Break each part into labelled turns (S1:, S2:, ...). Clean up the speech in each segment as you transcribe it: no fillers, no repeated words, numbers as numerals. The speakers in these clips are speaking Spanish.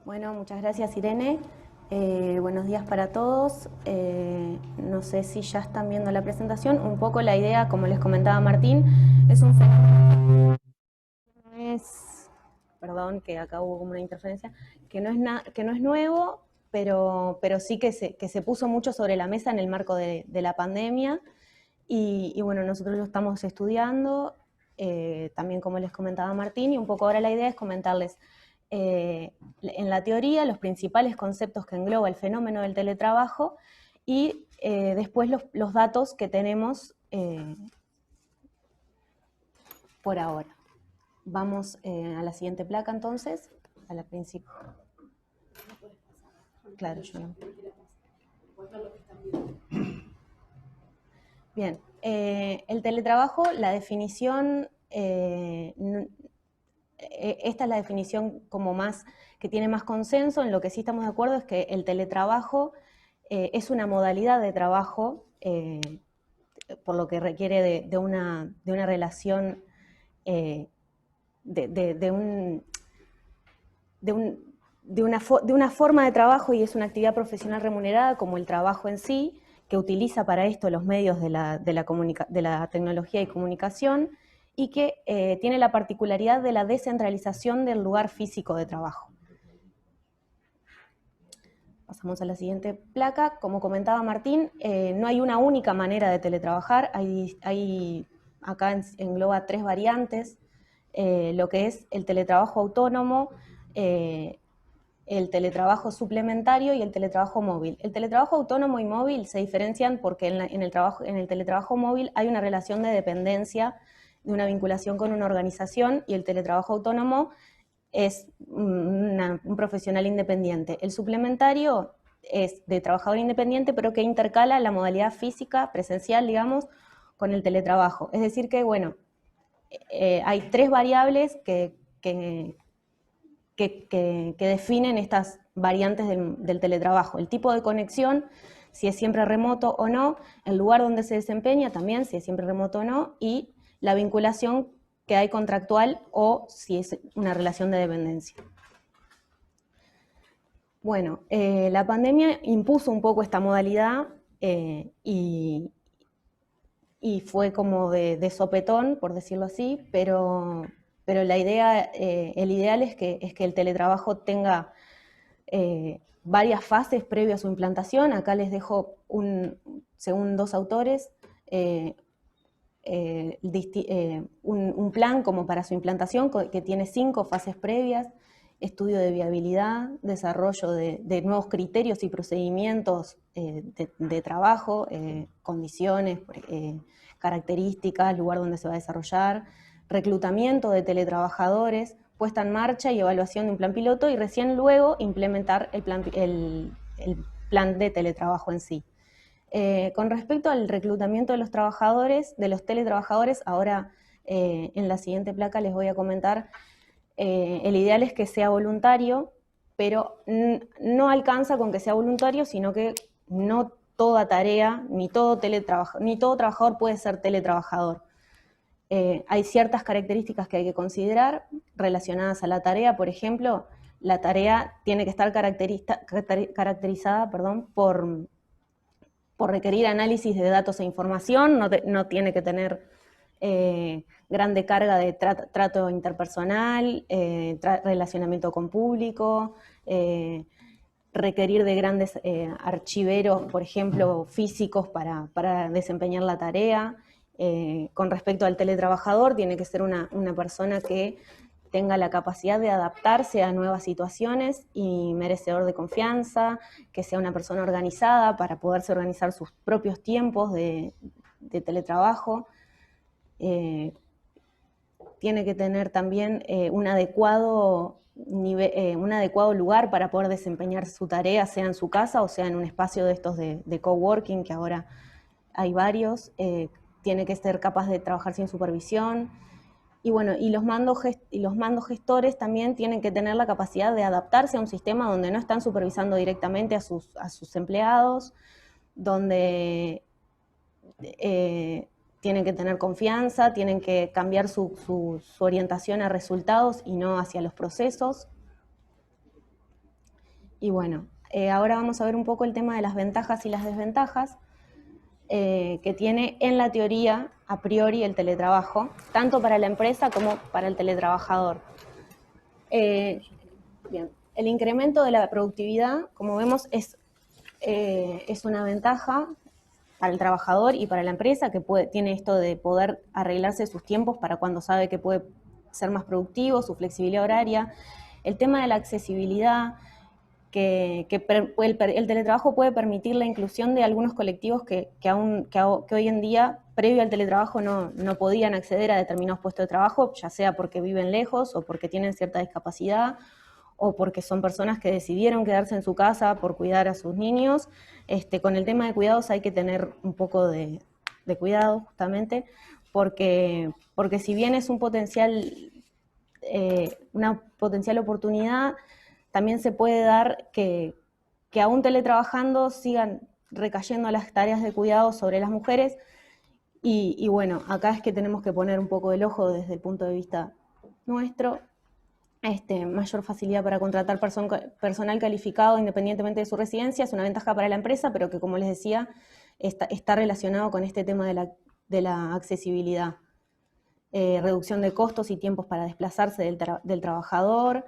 S1: Bueno, muchas gracias Irene. Buenos días para todos. No sé si ya están viendo la presentación. Un poco la idea, como les comentaba Martín, es un fenómeno, perdón, que acá hubo como una interferencia, que no es nuevo, pero sí que se puso mucho sobre la mesa en el marco de la pandemia. Y bueno, nosotros lo estamos estudiando, también como les comentaba Martín, y un poco ahora la idea es comentarles en la teoría los principales conceptos que engloba el fenómeno del teletrabajo y después los datos que tenemos por ahora. Vamos a la siguiente placa entonces, a la principal. Claro, yo no. Bien, el teletrabajo, la definición, esta es la definición como más, que tiene más consenso. En lo que sí estamos de acuerdo es que el teletrabajo es una modalidad de trabajo, por lo que requiere de una relación, eh, de, de, de, un, de, un, de una forma de trabajo, y es una actividad profesional remunerada como el trabajo en sí, que utiliza para esto los medios de la tecnología y comunicación, y que tiene la particularidad de la descentralización del lugar físico de trabajo. Pasamos a la siguiente placa. Como comentaba Martín, no hay una única manera de teletrabajar, acá engloba 3 variantes, lo que es el teletrabajo autónomo, el teletrabajo suplementario y el teletrabajo móvil. El teletrabajo autónomo y móvil se diferencian porque en el teletrabajo móvil hay una relación de dependencia, de una vinculación con una organización, y el teletrabajo autónomo es un profesional independiente. El suplementario es de trabajador independiente, pero que intercala la modalidad física, presencial, digamos, con el teletrabajo. Es decir que, bueno, hay 3 variables que definen estas variantes del teletrabajo: el tipo de conexión, si es siempre remoto o no; el lugar donde se desempeña también, si es siempre remoto o no; y la vinculación que hay contractual o si es una relación de dependencia. Bueno, la pandemia impuso un poco esta modalidad, y fue como de sopetón, por decirlo así, pero la idea, el ideal es que el teletrabajo tenga varias fases previo a su implantación. Acá les dejo, según 2 autores, un plan como para su implantación, que tiene 5 fases previas: estudio de viabilidad, desarrollo de nuevos criterios y procedimientos de trabajo, condiciones, características, lugar donde se va a desarrollar, reclutamiento de teletrabajadores, puesta en marcha y evaluación de un plan piloto, y recién luego implementar el plan de teletrabajo en sí. Con respecto al reclutamiento de los teletrabajadores, ahora en la siguiente placa les voy a comentar, el ideal es que sea voluntario, pero no alcanza con que sea voluntario, sino que no toda tarea, ni todo trabajador puede ser teletrabajador. Hay ciertas características que hay que considerar relacionadas a la tarea. Por ejemplo, la tarea tiene que estar caracterizada, por requerir análisis de datos e información, no tiene que tener grande carga de trato interpersonal, relacionamiento con público, requerir de grandes archiveros, por ejemplo, físicos para desempeñar la tarea. Con respecto al teletrabajador, tiene que ser una persona que tenga la capacidad de adaptarse a nuevas situaciones y merecedor de confianza, que sea una persona organizada para poderse organizar sus propios tiempos de teletrabajo. Tiene que tener también un adecuado lugar para poder desempeñar su tarea, sea en su casa o sea en un espacio de estos de coworking, que ahora hay varios. Tiene que ser capaz de trabajar sin supervisión. Y bueno, y los mandos gestores también tienen que tener la capacidad de adaptarse a un sistema donde no están supervisando directamente a sus empleados, donde tienen que tener confianza, tienen que cambiar su orientación a resultados y no hacia los procesos. Y bueno, ahora vamos a ver un poco el tema de las ventajas y las desventajas que tiene en la teoría a priori el teletrabajo, tanto para la empresa como para el teletrabajador. Bien, el incremento de la productividad, como vemos, es una ventaja para el trabajador y para la empresa, que tiene esto de poder arreglarse sus tiempos para cuando sabe que puede ser más productivo, su flexibilidad horaria. El tema de la accesibilidad, que el teletrabajo puede permitir la inclusión de algunos colectivos que hoy en día, previo al teletrabajo, no podían acceder a determinados puestos de trabajo, ya sea porque viven lejos o porque tienen cierta discapacidad, o porque son personas que decidieron quedarse en su casa por cuidar a sus niños. Con el tema de cuidados hay que tener un poco de cuidado, justamente, porque si bien es una potencial oportunidad, también se puede dar que aún teletrabajando sigan recayendo las tareas de cuidado sobre las mujeres. Y bueno, acá es que tenemos que poner un poco el ojo desde el punto de vista nuestro. Mayor facilidad para contratar personal calificado independientemente de su residencia es una ventaja para la empresa, pero que, como les decía, está relacionado con este tema de la accesibilidad. Reducción de costos y tiempos para desplazarse del trabajador.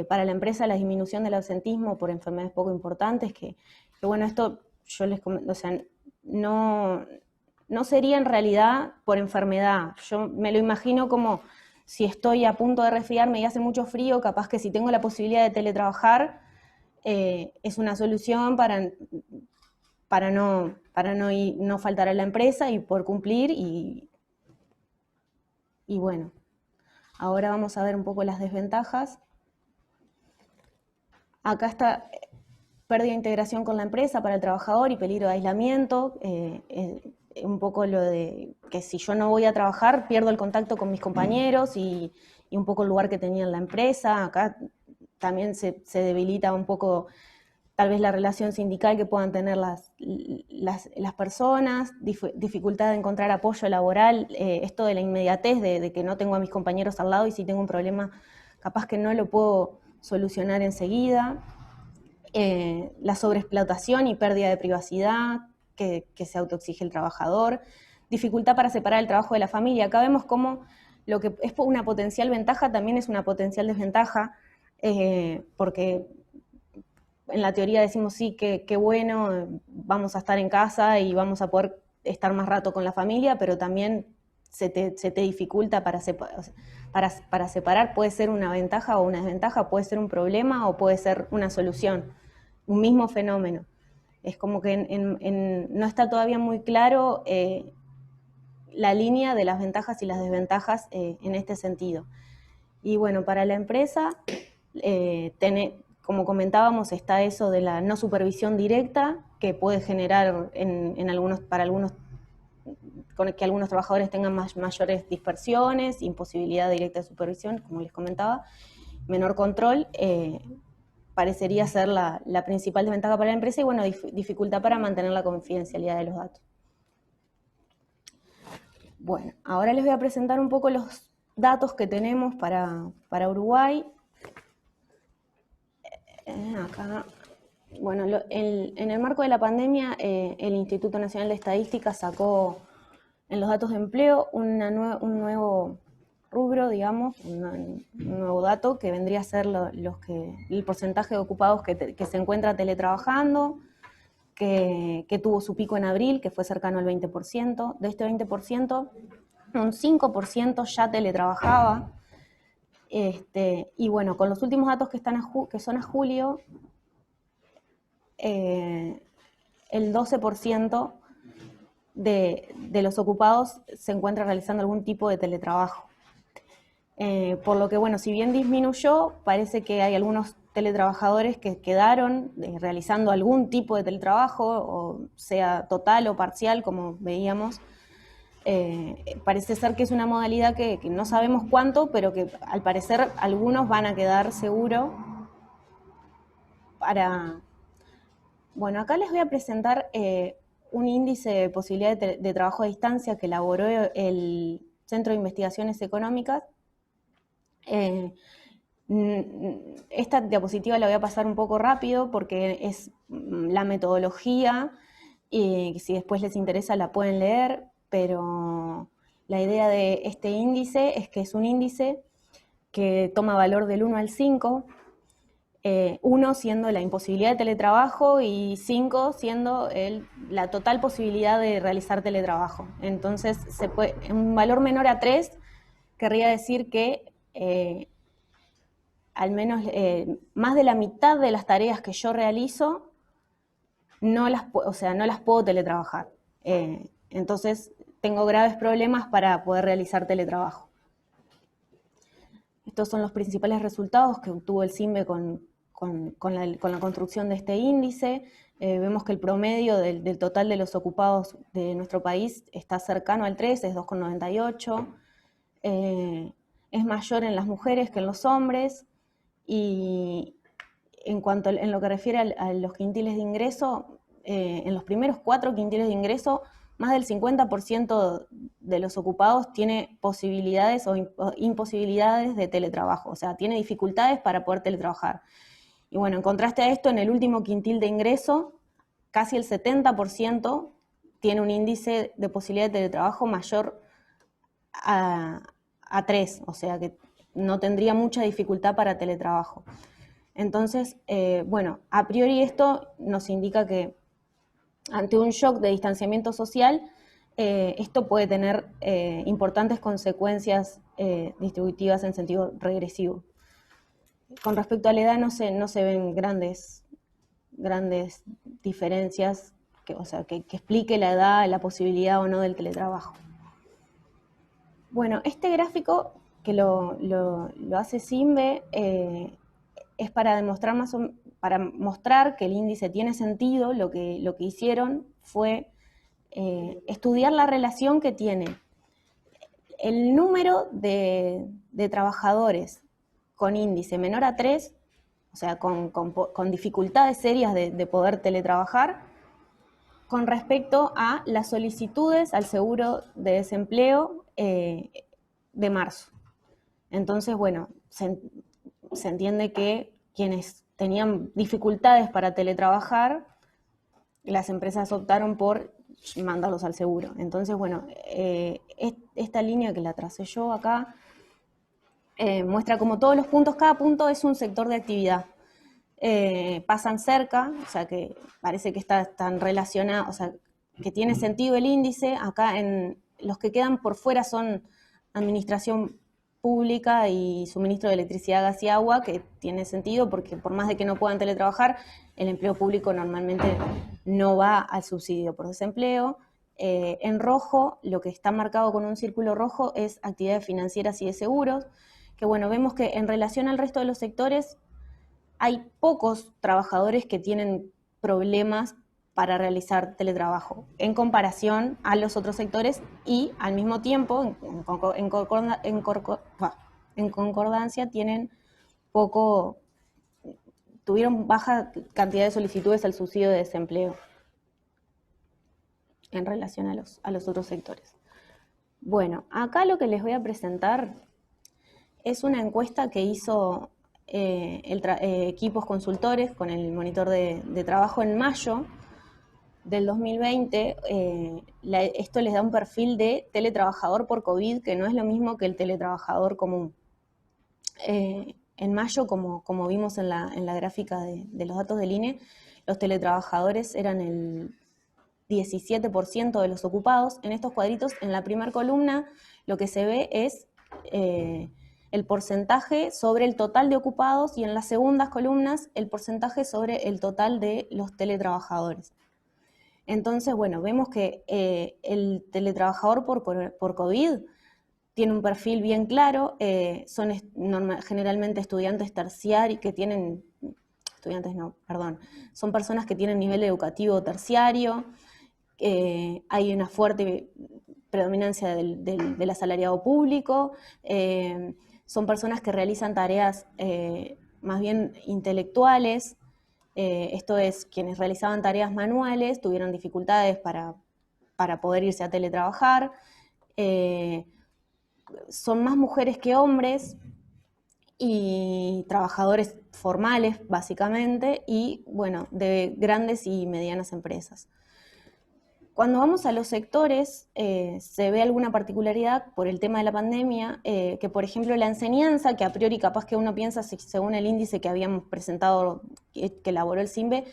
S1: Para la empresa, la disminución del ausentismo por enfermedades poco importantes, que bueno, esto yo les comento, o sea, no sería en realidad por enfermedad. Yo me lo imagino como si estoy a punto de resfriarme y hace mucho frío, capaz que si tengo la posibilidad de teletrabajar, es una solución para no faltar a la empresa y por cumplir. Y bueno, ahora vamos a ver un poco las desventajas. Acá está pérdida de integración con la empresa para el trabajador y peligro de aislamiento. Un poco lo de que si yo no voy a trabajar, pierdo el contacto con mis compañeros y un poco el lugar que tenía en la empresa. Acá también se debilita un poco tal vez la relación sindical que puedan tener las personas, dificultad de encontrar apoyo laboral, esto de la inmediatez, de que no tengo a mis compañeros al lado y si tengo un problema, capaz que no lo puedo solucionar enseguida. La sobreexplotación y pérdida de privacidad que se autoexige el trabajador, dificultad para separar el trabajo de la familia. Acá vemos cómo lo que es una potencial ventaja también es una potencial desventaja, porque en la teoría decimos sí, qué bueno, vamos a estar en casa y vamos a poder estar más rato con la familia, pero también se te dificulta para separar, puede ser una ventaja o una desventaja, puede ser un problema o puede ser una solución, un mismo fenómeno. Es como que no está todavía muy claro la línea de las ventajas y las desventajas en este sentido. Y bueno, para la empresa, como comentábamos, está eso de la no supervisión directa, que puede generar para algunos, con que algunos trabajadores tengan mayores dispersiones, imposibilidad directa de supervisión, como les comentaba, menor control, parecería ser la principal desventaja para la empresa y bueno, dificultad para mantener la confidencialidad de los datos. Bueno, ahora les voy a presentar un poco los datos que tenemos para Uruguay. Acá, bueno, en el marco de la pandemia, el Instituto Nacional de Estadística sacó en los datos de empleo un nuevo rubro, digamos, un nuevo dato que vendría a ser el porcentaje de ocupados que se encuentra teletrabajando, que tuvo su pico en abril, que fue cercano al 20%. De este 20%, un 5% ya teletrabajaba. Y bueno, con los últimos datos que son a julio, el 12% de los ocupados se encuentra realizando algún tipo de teletrabajo. Por lo que, bueno, si bien disminuyó, parece que hay algunos teletrabajadores que quedaron realizando algún tipo de teletrabajo, o sea total o parcial, como veíamos. Parece ser que es una modalidad que no sabemos cuánto, pero que al parecer algunos van a quedar seguro para... Bueno, acá les voy a presentar un índice de posibilidad de trabajo a distancia que elaboró el Centro de Investigaciones Económicas. Esta diapositiva la voy a pasar un poco rápido porque es la metodología y si después les interesa la pueden leer, pero la idea de este índice es que es un índice que toma valor del 1 al 5, 1 siendo la imposibilidad de teletrabajo y 5 siendo la total posibilidad de realizar teletrabajo. Entonces, un valor menor a 3 querría decir que al menos más de la mitad de las tareas que yo realizo no las puedo teletrabajar. Entonces, tengo graves problemas para poder realizar teletrabajo. Estos son los principales resultados que obtuvo el CIMBE con la construcción de este índice. Vemos que el promedio del total de los ocupados de nuestro país está cercano al 3, es 2,98. Es mayor en las mujeres que en los hombres. Y en lo que refiere a los quintiles de ingreso, en los primeros 4 quintiles de ingreso, más del 50% de los ocupados tiene posibilidades o imposibilidades de teletrabajo, o sea, tiene dificultades para poder teletrabajar. Y bueno, en contraste a esto, en el último quintil de ingreso, casi el 70% tiene un índice de posibilidad de teletrabajo mayor a 3, o sea que no tendría mucha dificultad para teletrabajo. Entonces, bueno, a priori esto nos indica que ante un shock de distanciamiento social, esto puede tener importantes consecuencias distributivas en sentido regresivo. Con respecto a la edad no se ven grandes diferencias que explique la edad, la posibilidad o no del teletrabajo. Bueno, este gráfico que lo hace CIMBE es para demostrar para mostrar que el índice tiene sentido. Lo que hicieron fue estudiar la relación que tiene el número de trabajadores con índice menor a 3, o sea, con dificultades serias de poder teletrabajar, con respecto a las solicitudes al seguro de desempleo de marzo. Entonces, bueno, se entiende que quienes tenían dificultades para teletrabajar, las empresas optaron por mandarlos al seguro. Entonces, bueno, esta línea que la tracé yo acá muestra como todos los puntos, cada punto es un sector de actividad. Pasan cerca, o sea que parece que están relacionados, o sea, que tiene sentido el índice. Acá los que quedan por fuera son administración pública y suministro de electricidad, gas y agua, que tiene sentido porque por más de que no puedan teletrabajar, el empleo público normalmente no va al subsidio por desempleo. En rojo, lo que está marcado con un círculo rojo es actividades financieras y de seguros, que bueno, vemos que en relación al resto de los sectores hay pocos trabajadores que tienen problemas para realizar teletrabajo en comparación a los otros sectores y al mismo tiempo, en concordancia, tuvieron baja cantidad de solicitudes al subsidio de desempleo en relación a los otros sectores. Bueno, acá lo que les voy a presentar es una encuesta que hizo equipos consultores con el monitor de trabajo en mayo del 2020. Esto les da un perfil de teletrabajador por COVID, que no es lo mismo que el teletrabajador común. En mayo, como vimos en la gráfica de los datos del INE, los teletrabajadores eran el 17% de los ocupados. En estos cuadritos, en la primera columna, lo que se ve es el porcentaje sobre el total de ocupados y en las segundas columnas el porcentaje sobre el total de los teletrabajadores. Entonces, bueno, vemos que el teletrabajador por COVID tiene un perfil bien claro, son generalmente estudiantes terciarios que tienen, son personas que tienen nivel educativo terciario, hay una fuerte predominancia del asalariado público, son personas que realizan tareas más bien intelectuales, esto es, quienes realizaban tareas manuales tuvieron dificultades para poder irse a teletrabajar, son más mujeres que hombres y trabajadores formales, básicamente, y, bueno, de grandes y medianas empresas. Cuando vamos a los sectores, se ve alguna particularidad por el tema de la pandemia, que por ejemplo la enseñanza, que a priori capaz que uno piensa, según el índice que habíamos presentado, que elaboró el CIMBE,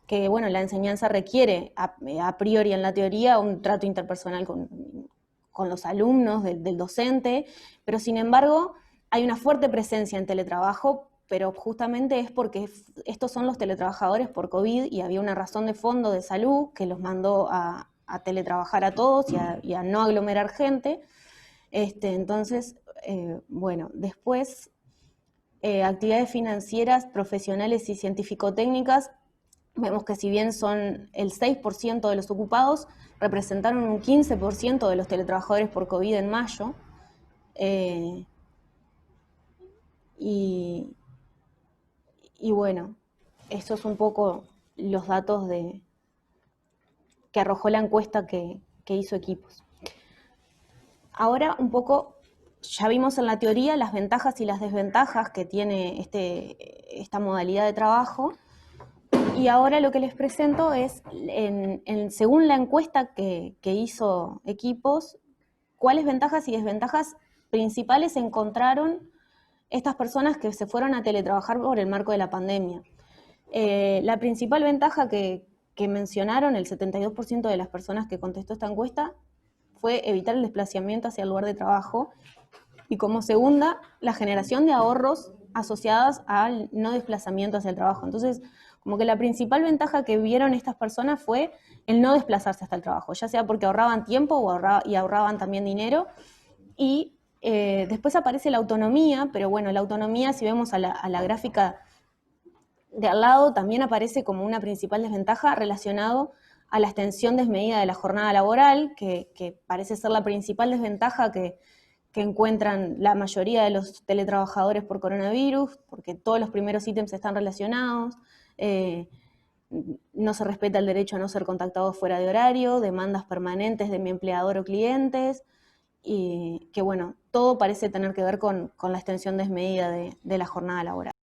S1: que bueno, la enseñanza requiere a priori en la teoría un trato interpersonal con los alumnos, del docente, pero sin embargo hay una fuerte presencia en teletrabajo, pero justamente es porque estos son los teletrabajadores por COVID y había una razón de fondo de salud que los mandó a teletrabajar a todos y a no aglomerar gente. Entonces, bueno, después, actividades financieras, profesionales y científico-técnicas, vemos que si bien son el 6% de los ocupados, representaron un 15% de los teletrabajadores por COVID en mayo. Y bueno, eso es un poco los datos que arrojó la encuesta que hizo Equipos. Ahora un poco, ya vimos en la teoría las ventajas y las desventajas que tiene esta modalidad de trabajo, y ahora lo que les presento es, según la encuesta que hizo Equipos, cuáles ventajas y desventajas principales encontraron estas personas que se fueron a teletrabajar por el marco de la pandemia. La principal ventaja que mencionaron el 72% de las personas que contestó esta encuesta fue evitar el desplazamiento hacia el lugar de trabajo, y como segunda, la generación de ahorros asociadas al no desplazamiento hacia el trabajo. Entonces, como que la principal ventaja que vieron estas personas fue el no desplazarse hasta el trabajo, ya sea porque ahorraban tiempo y ahorraban también dinero. Y después aparece la autonomía, pero bueno, la autonomía, si vemos a la gráfica de al lado, también aparece como una principal desventaja relacionado a la extensión desmedida de la jornada laboral, que parece ser la principal desventaja que encuentran la mayoría de los teletrabajadores por coronavirus, porque todos los primeros ítems están relacionados, no se respeta el derecho a no ser contactado fuera de horario, demandas permanentes de mi empleador o clientes, y que bueno, todo parece tener que ver con la extensión desmedida de la jornada laboral.